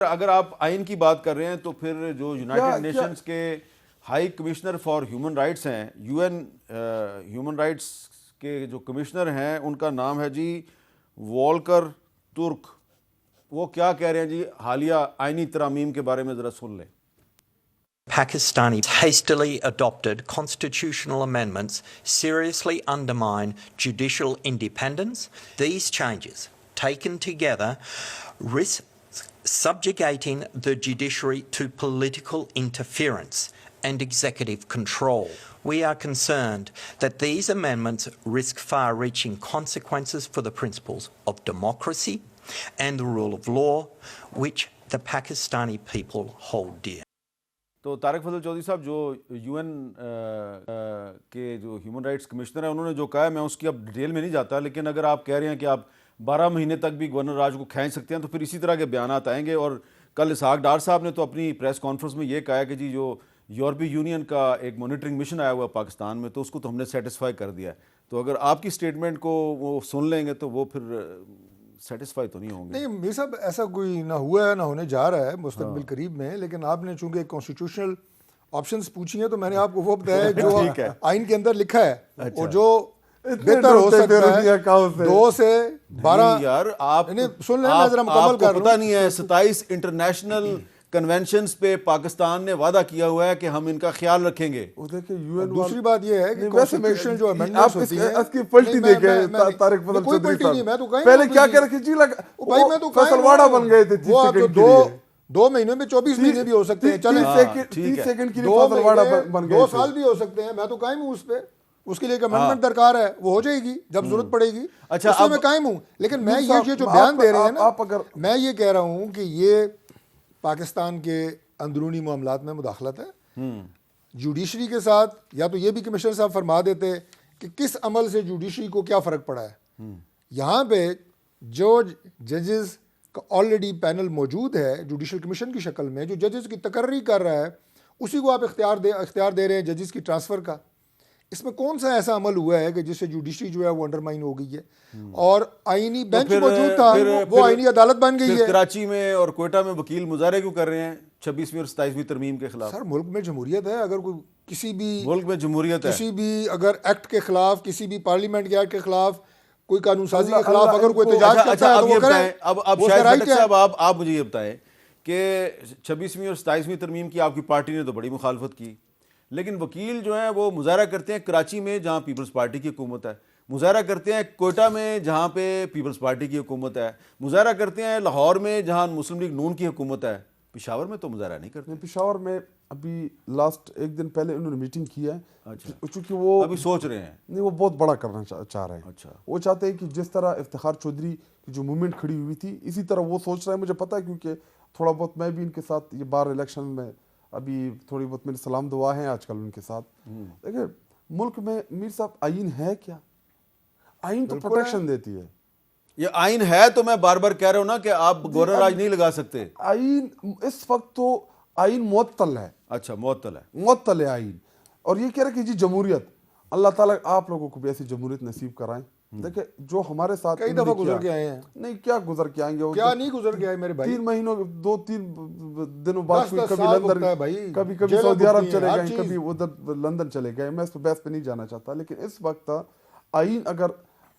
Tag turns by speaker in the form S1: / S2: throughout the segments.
S1: اگر آپ آئین کی بات کر رہے ہیں تو پھر جو یونائٹڈ نیشنز کے high commissioner for human rights ہیں، یو این ہیومن رائٹس کے جو کمشنر ہیں ان کا نام ہے جی والکر ترک. وہ کیا کہہ رہے ہیں جی حالیہ آئینی ترامیم کے بارے میں ذرا سن لیں.
S2: Pakistani hastily adopted constitutional amendments seriously undermine judicial independence. These changes, taken together, risk subjugating the judiciary to political interference and executive control. We are concerned that these amendments risk far-reaching consequences for the principles of democracy and the rule of law, which the Pakistani people hold dear.
S1: تو طارق فضل چودھری صاحب جو you N کے جو human rights commissioner ہیں انہوں نے جو کہا ہے، میں اس کی اب ڈیٹیل میں نہیں جاتا، لیکن اگر آپ کہہ رہے ہیں کہ آپ 12 مہینے تک بھی گورنر راج کو کھینچ سکتے ہیں تو پھر اسی طرح کے بیانات آئیں گے. اور کل اسحاق ڈار صاحب نے تو اپنی پریس کانفرنس میں یہ کہا ہے کہ جی جو یورپی یونین کا ایک مانیٹرنگ مشن آیا ہوا ہے پاکستان میں تو اس کو تو ہم نے سیٹسفائی کر دیا ہے. تو اگر آپ کی سٹیٹمنٹ کو وہ سن لیں گے تو وہ پھر سیٹسفائی تو نہیں ہوں گے.
S3: نہیں میر صاحب، ایسا کوئی نہ ہوا ہے نہ ہونے جا رہا ہے مستقبل قریب میں، لیکن آپ نے چونکہ کانسٹیٹیوشنل آپشنز پوچھی ہیں تو میں نے آپ کو وہ بتایا ہے جو آئین کے اندر لکھا ہے اور جو بہتر ہو سکتا ہے 2 سے 12.
S1: یار آپ
S3: سن لیں، میں ذرا مکمل کر لوں.
S1: پتہ نہیں ہے 27 انٹرنیشنل کنونشنز پہ پاکستان نے وعدہ کیا ہوا ہے کہ ہم ان کا خیال رکھیں گے.
S3: دوسری بات یہ ہے کہ کانسٹیٹیوشن جو امینڈمنٹس ہوتی ہیں
S4: اس کی پلٹی دے گئے طارق فضل چودھری صاحب پہلے کیا کہہ رہے جی لگا
S3: بھائی میں تو
S4: فصلواڑہ بن گئے تھے.
S3: وہ آپ 2 مہینے میں 24 مہینے بھی ہو سکتے ہیں، چلیں
S4: 30 سیکنڈ کے لیے فصلواڑہ بن گئے
S3: 2 سال بھی ہو سکتے ہیں. میں تو قائم ہوں اس پہ، اس کے لیے ایک امینڈمنٹ درکار ہے، وہ ہو جائے گی جب ضرورت پڑے گی.
S1: اچھا
S3: اس میں قائم ہوں، لیکن میں یہ جو بیان دے رہے ہیں نا، میں یہ کہہ رہا ہوں کہ یہ پاکستان کے اندرونی معاملات میں مداخلت ہے. جوڈیشری کے ساتھ یا تو یہ بھی کمشنر صاحب فرما دیتے کہ کس عمل سے جوڈیشری کو کیا فرق پڑا ہے. یہاں پہ جو ججز کا آلریڈی پینل موجود ہے جوڈیشل کمیشن کی شکل میں، جو ججز کی تقرری کر رہا ہے، اسی کو آپ اختیار دے رہے ہیں ججز کی ٹرانسفر کا. اس میں کون سا ایسا عمل ہوا ہے کہ جس سے جوڈیشری جو ہے وہ انڈرمائن ہو گئی ہے؟ اور آئینی بینچ موجود تھا، وہ آئینی عدالت بن گئی ہے.
S1: کراچی میں اور کوئٹہ میں وکیل مظاہرے کیوں کر رہے ہیں 26ویں اور 27ویں ترمیم کے خلاف؟
S3: سر ملک میں جمہوریت ہے، اگر کوئی کسی بھی
S1: ملک میں جمہوریت ہے،
S3: کسی بھی اگر ایکٹ کے خلاف، کسی بھی پارلیمنٹ کے ایکٹ کے خلاف، کوئی قانون سازی کے خلاف اگر کوئی احتجاج کرتا ہے تو وہ کرے.
S1: اب شاہد خٹک صاحب آپ مجھے یہ بتائیں کہ 26ویں اور 27ویں ترمیم کی آپ کی پارٹی نے تو بڑی مخالفت کی، لیکن وکیل جو ہیں وہ مظاہرہ کرتے ہیں کراچی میں جہاں پیپلز پارٹی کی حکومت ہے، مظاہرہ کرتے ہیں کوئٹہ میں جہاں پہ پیپلز پارٹی کی حکومت ہے، مظاہرہ کرتے ہیں لاہور میں جہاں مسلم لیگ نون کی حکومت ہے. پشاور میں تو مظاہرہ نہیں کرتے.
S4: پشاور میں ابھی لاسٹ 1 دن پہلے انہوں نے میٹنگ کی ہے، چونکہ وہ
S1: ابھی سوچ رہے ہیں،
S4: نہیں وہ بہت بڑا کرنا چاہ رہے ہیں.
S1: اچھا،
S4: وہ چاہتے ہیں کہ جس طرح افتخار چودھری کی جو موومنٹ کھڑی ہوئی تھی اسی طرح وہ سوچ رہے ہیں. مجھے پتہ ہے کیونکہ تھوڑا بہت میں بھی ان کے ساتھ یہ بار الیکشن میں ابھی تھوڑی بہت میری سلام دعا ہیں آج کل ان کے ساتھ. دیکھیں ملک میں میر صاحب آئین ہے کیا؟ آئین تو پروٹیکشن دیتی ہے.
S1: یہ آئین ہے تو میں بار بار کہہ رہا ہوں نا کہ آپ گورنر راج نہیں لگا سکتے.
S4: آئین اس وقت تو آئین معطل ہے.
S1: اچھا معطل ہے،
S4: معطل ہے آئین. اور یہ کہہ رہے کہ جی جمہوریت، اللہ تعالیٰ آپ لوگوں کو بھی ایسی جمہوریت نصیب کرائیں. دیکھیں جو ہمارے ساتھ
S3: کئی دفعہ گزر کے آئے ہیں،
S4: نہیں کیا گزر کے آئیں گے،
S3: کیا نہیں گزر کے آئے میرے بھائی.
S4: 3 مہینوں 2-3 دنوں بعد کبھی لندن، کبھی سعودی عرب چلے گئے، کبھی ادھر لندن چلے گئے. میں اس پہ بحث پہ نہیں جانا چاہتا، لیکن اس وقت آئین اگر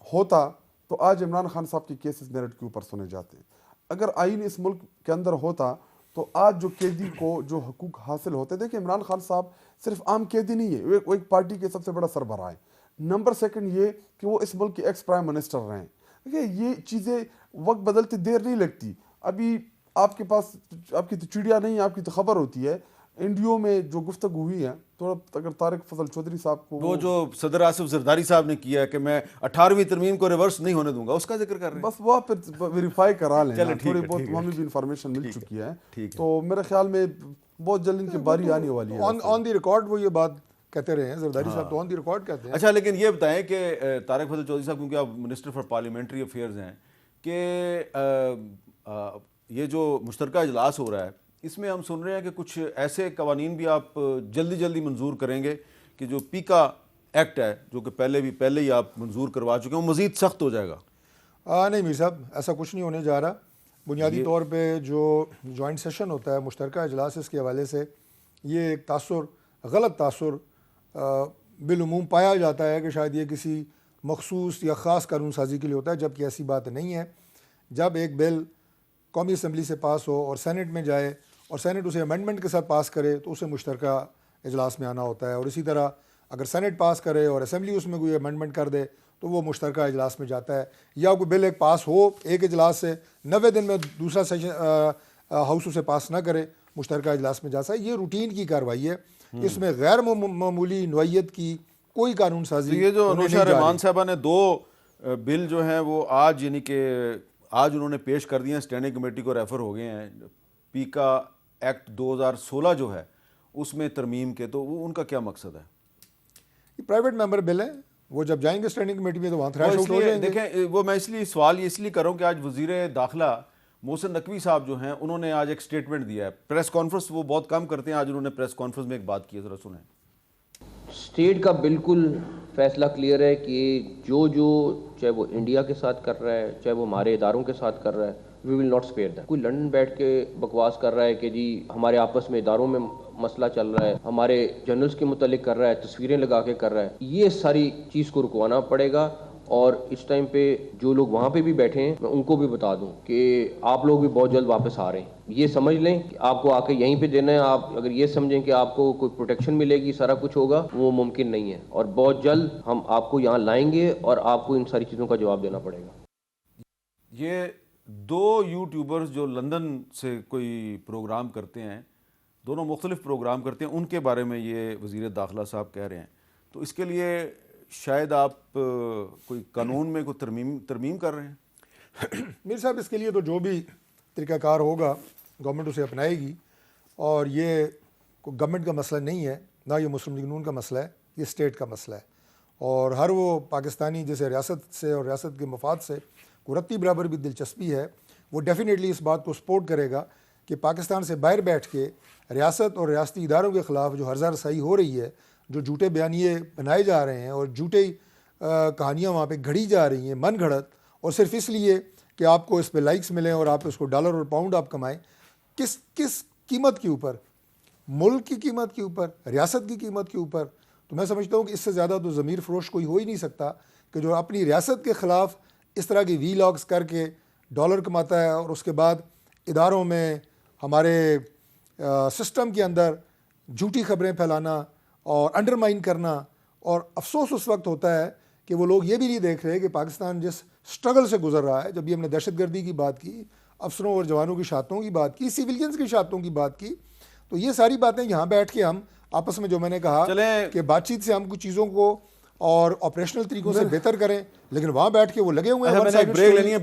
S4: ہوتا تو آج عمران خان صاحب کے کیسز میرٹ کے اوپر سنے جاتے ہیں. اگر آئین اس ملک کے اندر ہوتا تو آج جو قیدی کو جو حقوق حاصل ہوتے، دیکھیں عمران خان صاحب صرف عام قیدی نہیں ہے، وہ ایک پارٹی کے سب سے بڑا سربراہ ہے. نمبر 2 یہ کہ وہ اس ملک کے ایکس پرائم منسٹر رہے ہیں. دیکھیں یہ چیزیں وقت بدلتے دیر نہیں لگتی. ابھی آپ کے پاس آپ کی تو چڑیا نہیں، آپ کی تو خبر ہوتی ہے. انڈیو میں جو گفتگو ہوئی ہے، تھوڑا اگر طارق فضل چودھری صاحب کو
S1: وہ جو صدر آصف زرداری صاحب نے کیا ہے کہ میں 18ویں ترمیم کو ریورس نہیں ہونے دوں گا، اس کا ذکر کر رہے ہیں.
S4: بس وہ پھر ویریفائی کرا لیں، تھوڑی بہت ہمیں بھی انفارمیشن مل چکی ہے. تو میرے خیال میں بہت جلد ان کی باری آنے والی ہے.
S3: آن دی ریکارڈ وہ یہ بات کہتے رہے ہیں زرداری صاحب، تو آن دی ریکارڈ کہتے ہیں.
S1: اچھا لیکن یہ بتائیں کہ طارق فضل چودھری صاحب کیونکہ آپ منسٹر فار پارلیمنٹری افیئرز ہیں، کہ یہ جو مشترکہ اجلاس ہو رہا ہے اس میں ہم سن رہے ہیں کہ کچھ ایسے قوانین بھی آپ جلدی منظور کریں گے کہ جو پیکا ایکٹ ہے جو کہ پہلے ہی آپ منظور کروا چکے ہیں، وہ مزید سخت ہو جائے گا.
S3: نہیں میر صاحب، ایسا کچھ نہیں ہونے جا رہا. بنیادی طور پہ جو جوائنٹ سیشن ہوتا ہے مشترکہ اجلاس، اس کے حوالے سے یہ ایک تاثر، غلط تاثر بالعموم پایا جاتا ہے کہ شاید یہ کسی مخصوص یا خاص قانون سازی کے لیے ہوتا ہے، جبکہ ایسی بات نہیں ہے. جب ایک بل قومی اسمبلی سے پاس ہو اور سینٹ میں جائے اور سینٹ اسے امینڈمنٹ کے ساتھ پاس کرے تو اسے مشترکہ اجلاس میں آنا ہوتا ہے، اور اسی طرح اگر سینٹ پاس کرے اور اسمبلی اس میں کوئی امینڈمنٹ کر دے تو وہ مشترکہ اجلاس میں جاتا ہے. یا کوئی بل ایک پاس ہو ایک اجلاس سے 90 دن میں دوسرا سیشن ہاؤس اسے پاس نہ کرے، مشترکہ اجلاس میں جاتا ہے. یہ روٹین کی کارروائی ہے، اس میں غیر معمولی نوعیت کی کوئی قانون سازی.
S1: یہ جو نوشا رحمان صاحبہ نے 2 بل جو ہیں وہ آج، یعنی کہ آج انہوں نے پیش کر دیے ہیں، اسٹینڈنگ کمیٹی کو ریفر ہو گئے ہیں. پیکا ایکٹ 2016 جو ہے اس میں ترمیم کے، تو وہ ان کا کیا مقصد ہے؟
S3: یہ پرائیویٹ ممبر بل ہیں، وہ جب جائیں گے اسٹینڈنگ کمیٹی میں تو وہاں تھریش آؤٹ ہو جائیں گے.
S1: دیکھیں وہ میں اس لیے سوال اس لیے کر رہا ہوں کہ آج وزیر داخلہ محسن نقوی صاحب جو ہیں انہوں نے آج ایک سٹیٹمنٹ دیا ہے. پریس کانفرنس وہ بہت کم کرتے ہیں، آج انہوں نے پریس کانفرنس میں ایک بات کی ہے، ذرا سنیں.
S5: اسٹیٹ کا بالکل فیصلہ کلیئر ہے کہ جو چاہے وہ انڈیا کے ساتھ کر رہا ہے، چاہے وہ ہمارے اداروں کے ساتھ کر رہا ہے، وی ول ناٹ اسپیئر دیٹ. کوئی لندن بیٹھ کے بکواس کر رہا ہے کہ جی ہمارے آپس میں اداروں میں مسئلہ چل رہا ہے، ہمارے جرنلز کے متعلق کر رہا ہے، تصویریں لگا کے کر رہا ہے، یہ ساری چیز کو رکوانا پڑے گا. اور اس ٹائم پہ جو لوگ وہاں پہ بھی بیٹھے ہیں میں ان کو بھی بتا دوں کہ آپ لوگ بھی بہت جلد واپس آ رہے ہیں. یہ سمجھ لیں کہ آپ کو آ کے یہیں پہ دینا ہے. آپ اگر یہ سمجھیں کہ آپ کو کوئی پروٹیکشن ملے گی، سارا کچھ ہوگا، وہ ممکن نہیں ہے. اور بہت جلد ہم آپ کو یہاں لائیں گے اور آپ کو ان ساری چیزوں کا جواب دینا پڑے گا.
S1: یہ 2 یوٹیوبرز جو لندن سے کوئی پروگرام کرتے ہیں، دونوں مختلف پروگرام کرتے ہیں، ان کے بارے میں یہ وزیر داخلہ صاحب کہہ رہے ہیں. تو اس کے لیے شاید آپ کوئی قانون میں کوئی ترمیم کر رہے ہیں؟
S3: میر صاحب اس کے لیے تو جو بھی طریقہ کار ہوگا گورنمنٹ اسے اپنائے گی. اور یہ کوئی گورنمنٹ کا مسئلہ نہیں ہے، نہ یہ مسلم لیگ نون کا مسئلہ ہے، یہ اسٹیٹ کا مسئلہ ہے. اور ہر وہ پاکستانی جیسے ریاست سے اور ریاست کے مفاد سے کو رتی برابر بھی دلچسپی ہے، وہ ڈیفینیٹلی اس بات کو سپورٹ کرے گا کہ پاکستان سے باہر بیٹھ کے ریاست اور ریاستی اداروں کے خلاف جو ہرزہ رسائی ہو رہی ہے، جو جھوٹے بیانیے بنائے جا رہے ہیں اور جھوٹے کہانیاں وہاں پہ گھڑی جا رہی ہیں من گھڑت، اور صرف اس لیے کہ آپ کو اس پہ لائکس ملیں اور آپ اس کو ڈالر اور پاؤنڈ آپ کمائیں. کس قیمت کے اوپر؟ ملک کی قیمت کے اوپر، ریاست کی قیمت کے اوپر. تو میں سمجھتا ہوں کہ اس سے زیادہ تو ضمیر فروش کوئی ہو ہی نہیں سکتا کہ جو اپنی ریاست کے خلاف اس طرح کی وی لاگز کر کے ڈالر کماتا ہے اور اس کے بعد اداروں میں ہمارے سسٹم کے اندر جھوٹی خبریں پھیلانا اور انڈرمائن کرنا. اور افسوس اس وقت ہوتا ہے کہ وہ لوگ یہ بھی نہیں دیکھ رہے کہ پاکستان جس سٹرگل سے گزر رہا ہے. جب بھی ہم نے دہشت گردی کی بات کی، افسروں اور جوانوں کی شہادتوں کی بات کی، سیویلینز کی شہادتوں کی بات کی، تو یہ ساری باتیں یہاں بیٹھ کے ہم آپس میں، جو میں نے کہا کہ بات چیت سے ہم کچھ چیزوں کو اور آپریشنل طریقوں سے بہتر کریں، لیکن وہاں بیٹھ کے وہ لگے ہوئے ہیں.